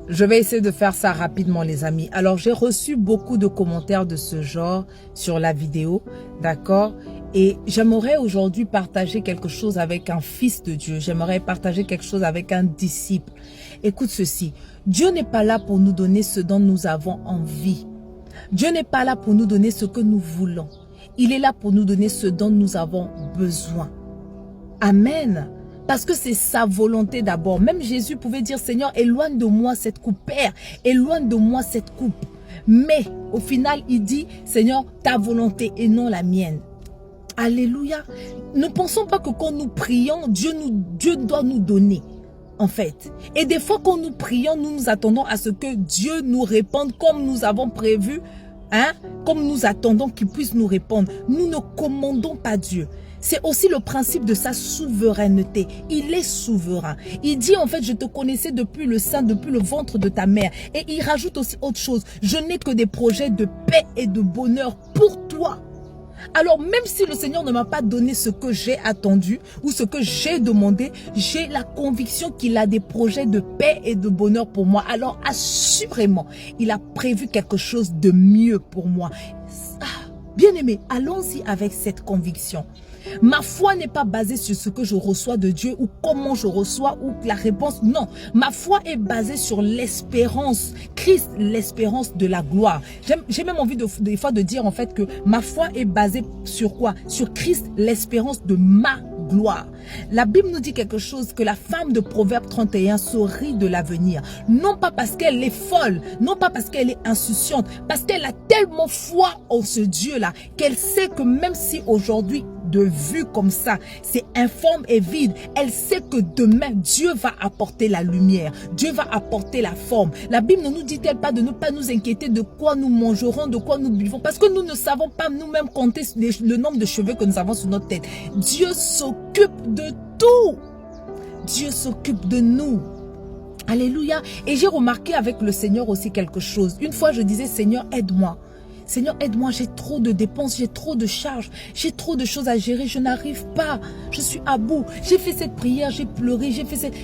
Je vais essayer de faire ça rapidement, les amis. Alors, j'ai reçu beaucoup de commentaires de ce genre sur la vidéo, d'accord? Et j'aimerais aujourd'hui partager quelque chose avec un fils de Dieu. J'aimerais partager quelque chose avec un disciple. Écoute ceci. Dieu n'est pas là pour nous donner ce dont nous avons envie. Dieu n'est pas là pour nous donner ce que nous voulons. Il est là pour nous donner ce dont nous avons besoin. Amen. Parce que c'est sa volonté d'abord. Même Jésus pouvait dire, Seigneur, éloigne de moi cette coupe. Père, éloigne de moi cette coupe. Mais au final, il dit, Seigneur, ta volonté et non la mienne. Alléluia. Ne pensons pas que quand nous prions, Dieu doit nous donner. En fait. Et des fois, quand nous prions, nous nous attendons à ce que Dieu nous réponde comme nous avons prévu. Hein? Comme nous attendons qu'il puisse nous répondre. Nous ne commandons pas Dieu. C'est aussi le principe de sa souveraineté. Il est souverain. Il dit en fait, je te connaissais depuis le sein, depuis le ventre de ta mère. Et il rajoute aussi autre chose. Je n'ai que des projets de paix et de bonheur pour toi. Alors même si le Seigneur ne m'a pas donné ce que j'ai attendu ou ce que j'ai demandé, j'ai la conviction qu'il a des projets de paix et de bonheur pour moi. Alors assurément, il a prévu quelque chose de mieux pour moi. Bien-aimé, allons-y avec cette conviction. Ma foi n'est pas basée sur ce que je reçois de Dieu ou comment je reçois ou la réponse. Non, ma foi est basée sur l'espérance. Christ, l'espérance de la gloire. J'ai même envie des fois de dire en fait que ma foi est basée sur quoi? Sur Christ, l'espérance de ma gloire. La Bible nous dit quelque chose, que la femme de Proverbe 31 se rit de l'avenir. Non pas parce qu'elle est folle, non pas parce qu'elle est insouciante, parce qu'elle a tellement foi en ce Dieu-là qu'elle sait que même si aujourd'hui, de vue comme ça, c'est informe et vide, elle sait que demain, Dieu va apporter la lumière, Dieu va apporter la forme. La Bible ne nous dit-elle pas de ne pas nous inquiéter de quoi nous mangerons, de quoi nous buvons, parce que nous ne savons pas nous-mêmes compter le nombre de cheveux que nous avons sur notre tête. Dieu s'occupe de tout. Dieu s'occupe de nous. Alléluia. Et j'ai remarqué avec le Seigneur aussi quelque chose. Une fois, je disais, Seigneur, aide-moi. Seigneur, aide-moi, j'ai trop de dépenses, j'ai trop de charges, j'ai trop de choses à gérer, je n'arrive pas, je suis à bout. J'ai fait cette prière, j'ai pleuré,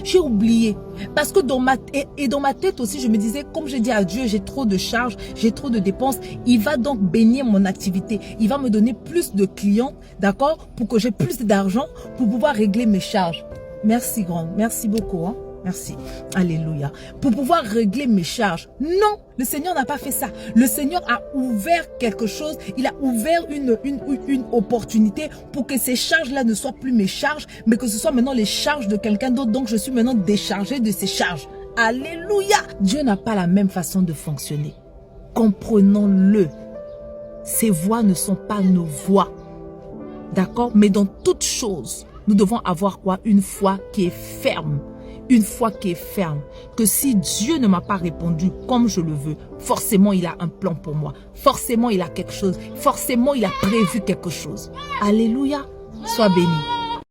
j'ai oublié. Parce que dans ma tête aussi, je me disais, comme j'ai dit à Dieu, j'ai trop de charges, j'ai trop de dépenses, il va donc bénir mon activité. Il va me donner plus de clients, d'accord, pour que j'ai plus d'argent, pour pouvoir régler mes charges. Merci grand, merci beaucoup, hein. Merci. Alléluia. Pour pouvoir régler mes charges. Non, le Seigneur n'a pas fait ça. Le Seigneur a ouvert quelque chose. Il a ouvert une opportunité pour que ces charges-là ne soient plus mes charges, mais que ce soit maintenant les charges de quelqu'un d'autre. Donc, je suis maintenant déchargé de ces charges. Alléluia. Dieu n'a pas la même façon de fonctionner. Comprenons-le. Ces voies ne sont pas nos voies. D'accord? Mais dans toute chose, nous devons avoir quoi? Une foi qui est ferme. Une foi qui est ferme, que si Dieu ne m'a pas répondu comme je le veux, forcément il a un plan pour moi, forcément il a quelque chose, forcément il a prévu quelque chose. Alléluia, sois béni.